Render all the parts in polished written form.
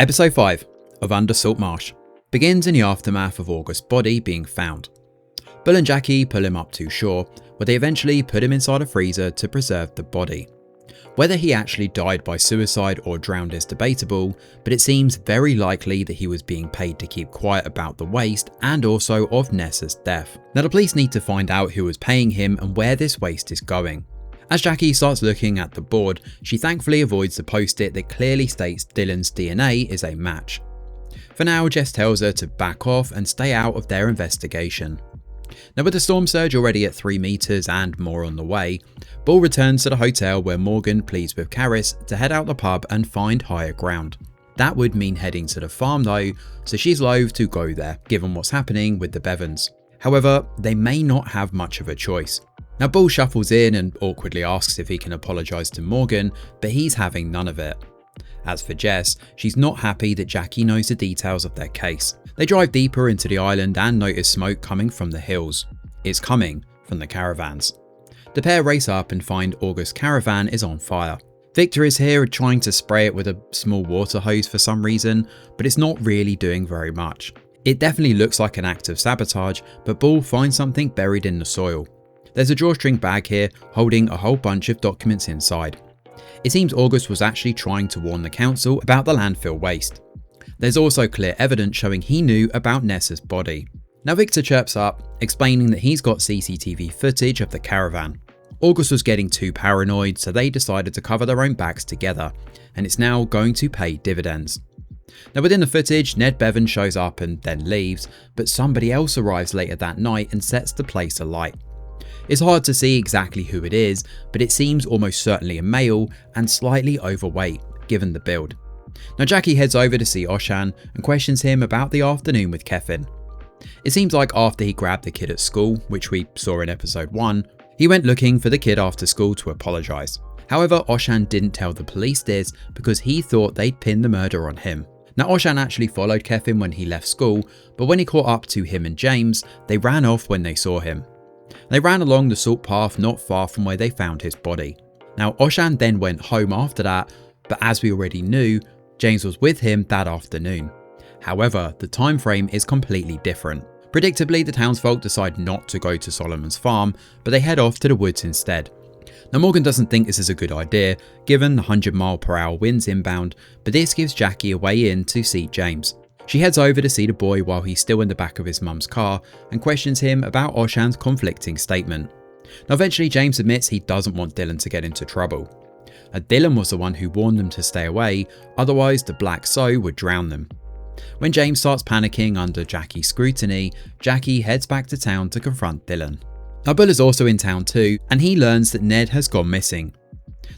Episode 5 of Under Salt Marsh begins in the aftermath of August's body being found. Bull and Jackie pull him up to shore, where they eventually put him inside a freezer to preserve the body. Whether he actually died by suicide or drowned is debatable, but it seems very likely that he was being paid to keep quiet about the waste and also of Nessa's death. Now the police need to find out who was paying him and where this waste is going. As Jackie starts looking at the board, she thankfully avoids the post-it that clearly states Dylan's DNA is a match. For now, Jess tells her to back off and stay out of their investigation. Now with the storm surge already at 3 meters and more on the way, Bull returns to the hotel where Morgan pleads with Karis to head out the pub and find higher ground. That would mean heading to the farm though, so she's loath to go there given what's happening with the Bevans. However, they may not have much of a choice. Now Bull shuffles in and awkwardly asks if he can apologise to Morgan, but he's having none of it. As for Jess, she's not happy that Jackie knows the details of their case. They drive deeper into the island and notice smoke coming from the hills. It's coming from the caravans. The pair race up and find August's caravan is on fire. Victor is here trying to spray it with a small water hose for some reason, but it's not really doing very much. It definitely looks like an act of sabotage, but Bull finds something buried in the soil. There's a drawstring bag here holding a whole bunch of documents inside. It seems August was actually trying to warn the council about the landfill waste. There's also clear evidence showing he knew about Nessa's body. Now Victor chirps up, explaining that he's got CCTV footage of the caravan. August was getting too paranoid, so they decided to cover their own backs together, and it's now going to pay dividends. Now within the footage, Ned Bevan shows up and then leaves, but somebody else arrives later that night and sets the place alight. It's hard to see exactly who it is, but it seems almost certainly a male and slightly overweight, given the build. Now Jackie heads over to see Oshan and questions him about the afternoon with Kevin. It seems like after he grabbed the kid at school, which we saw in episode 1, he went looking for the kid after school to apologise. However, Oshan didn't tell the police this because he thought they'd pin the murder on him. Now Oshan actually followed Kevin when he left school, but when he caught up to him and James, they ran off when they saw him. They ran along the salt path not far from where they found his body. Now Oshan then went home after that, but as we already knew, James was with him that afternoon. However, the time frame is completely different. Predictably, the townsfolk decide not to go to Solomon's farm, but they head off to the woods instead. Now Morgan doesn't think this is a good idea, given the 100-mile-per-hour winds inbound, but this gives Jackie a way in to see James. She heads over to see the boy while he's still in the back of his mum's car and questions him about Oshan's conflicting statement. Now eventually James admits he doesn't want Dylan to get into trouble. Dylan was the one who warned them to stay away, otherwise the Black Sow would drown them. When James starts panicking under Jackie's scrutiny, Jackie heads back to town to confront Dylan. Now Bull is also in town too, and he learns that Ned has gone missing.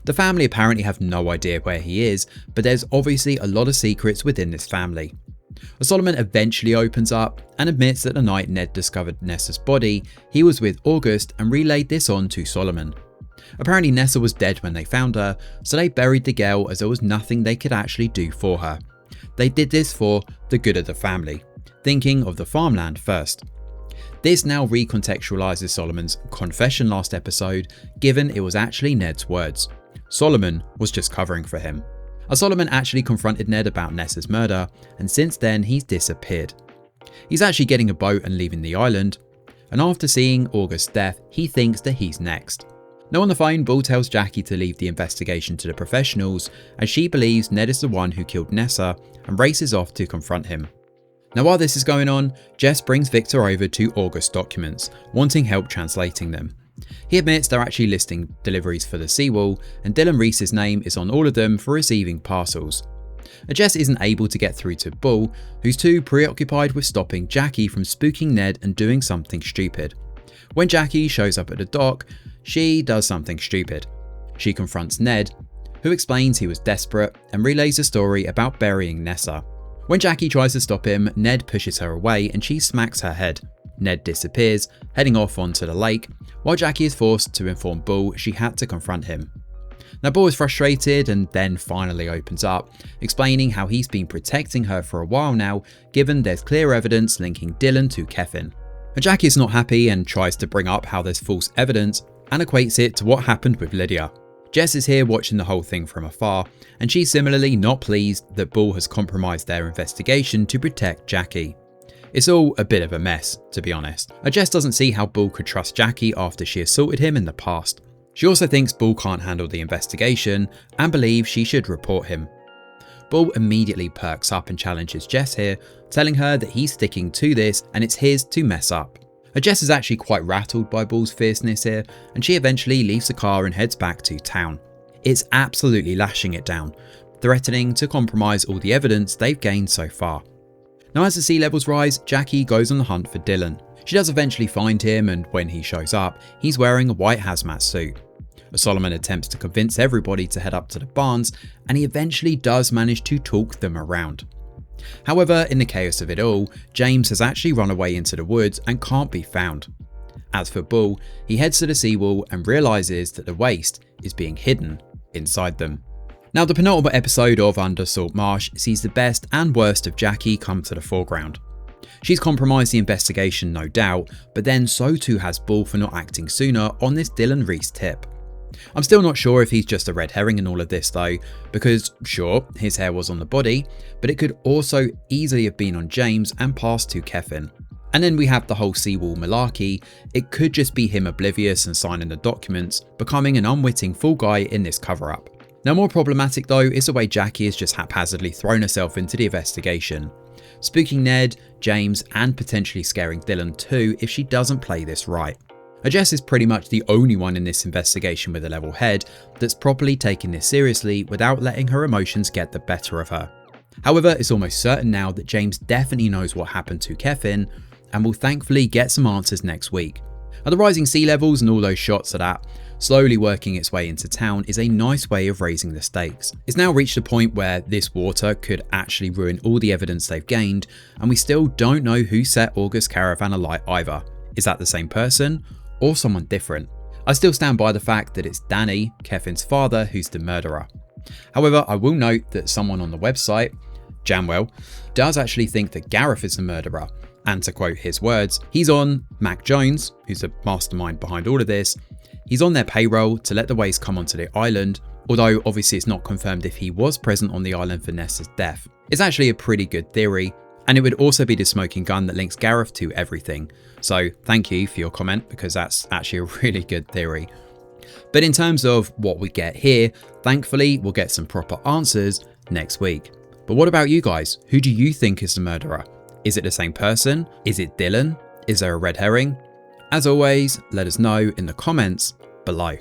The family apparently have no idea where he is, but there's obviously a lot of secrets within this family. Solomon eventually opens up and admits that the night Ned discovered Nessa's body, he was with August and relayed this on to Solomon. Apparently Nessa was dead when they found her, so they buried the girl as there was nothing they could actually do for her. They did this for the good of the family, thinking of the farmland first. This now recontextualizes Solomon's confession last episode, given it was actually Ned's words. Solomon was just covering for him. Solomon actually confronted Ned about Nessa's murder, and since then he's disappeared. He's actually getting a boat and leaving the island, and after seeing August's death, he thinks that he's next. Now on the phone, Bull tells Jackie to leave the investigation to the professionals, as she believes Ned is the one who killed Nessa and races off to confront him. Now while this is going on, Jess brings Victor over to August's documents, wanting help translating them. He admits they're actually listing deliveries for the seawall, and Dylan Reese's name is on all of them for receiving parcels. Jess isn't able to get through to Bull, who's too preoccupied with stopping Jackie from spooking Ned and doing something stupid. When Jackie shows up at the dock, she does something stupid. She confronts Ned, who explains he was desperate and relays a story about burying Nessa. When Jackie tries to stop him, Ned pushes her away and she smacks her head. Ned disappears, heading off onto the lake, while Jackie is forced to inform Bull she had to confront him. Now Bull is frustrated and then finally opens up, explaining how he's been protecting her for a while now, given there's clear evidence linking Dylan to Kevin. Jackie is not happy and tries to bring up how there's false evidence and equates it to what happened with Lydia. Jess is here watching the whole thing from afar, and she's similarly not pleased that Bull has compromised their investigation to protect Jackie. It's all a bit of a mess, to be honest. Jess doesn't see how Bull could trust Jackie after she assaulted him in the past. She also thinks Bull can't handle the investigation and believes she should report him. Bull immediately perks up and challenges Jess here, telling her that he's sticking to this and it's his to mess up. Jess is actually quite rattled by Bull's fierceness here, and she eventually leaves the car and heads back to town. It's absolutely lashing it down, threatening to compromise all the evidence they've gained so far. Now as the sea levels rise, Jackie goes on the hunt for Dylan. She does eventually find him, and when he shows up, he's wearing a white hazmat suit. Solomon attempts to convince everybody to head up to the barns, and he eventually does manage to talk them around. However, in the chaos of it all, James has actually run away into the woods and can't be found. As for Bull, he heads to the seawall and realises that the waste is being hidden inside them. Now the penultimate episode of Under Salt Marsh sees the best and worst of Jackie come to the foreground. She's compromised the investigation, no doubt, but then so too has Bull for not acting sooner on this Dylan Reese tip. I'm still not sure if he's just a red herring in all of this though, because sure, his hair was on the body, but it could also easily have been on James and passed to Kevin. And then we have the whole seawall malarkey. It could just be him oblivious and signing the documents, becoming an unwitting fool guy in this cover-up. Now more problematic though is the way Jackie has just haphazardly thrown herself into the investigation, spooking Ned, James and potentially scaring Dylan too if she doesn't play this right. Jess is pretty much the only one in this investigation with a level head that's properly taking this seriously without letting her emotions get the better of her. However, it's almost certain now that James definitely knows what happened to Kevin and will thankfully get some answers next week. The rising sea levels and all those shots of that slowly working its way into town is a nice way of raising the stakes. It's now reached a point where this water could actually ruin all the evidence they've gained, and we still don't know who set August's caravan alight either. Is that the same person or someone different? I still stand by the fact that it's Danny, Kevin's father, who's the murderer. However, I will note that someone on the website, Janwell, does actually think that Gareth is the murderer, and to quote his words, he's on Mac Jones, who's the mastermind behind all of this, he's on their payroll to let the waste come onto the island, although obviously it's not confirmed if he was present on the island for Nessa's death. It's actually a pretty good theory, and it would also be the smoking gun that links Gareth to everything. So thank you for your comment, because that's actually a really good theory. But in terms of what we get here, thankfully we'll get some proper answers next week. But what about you guys? Who do you think is the murderer? Is it the same person? Is it Dylan? Is there a red herring? As always, let us know in the comments below.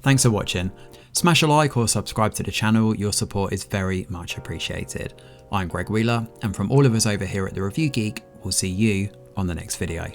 Thanks for watching. Smash a like or subscribe to the channel, your support is very much appreciated. I'm Greg Wheeler, and from all of us over here at The Review Geek, we'll see you on the next video.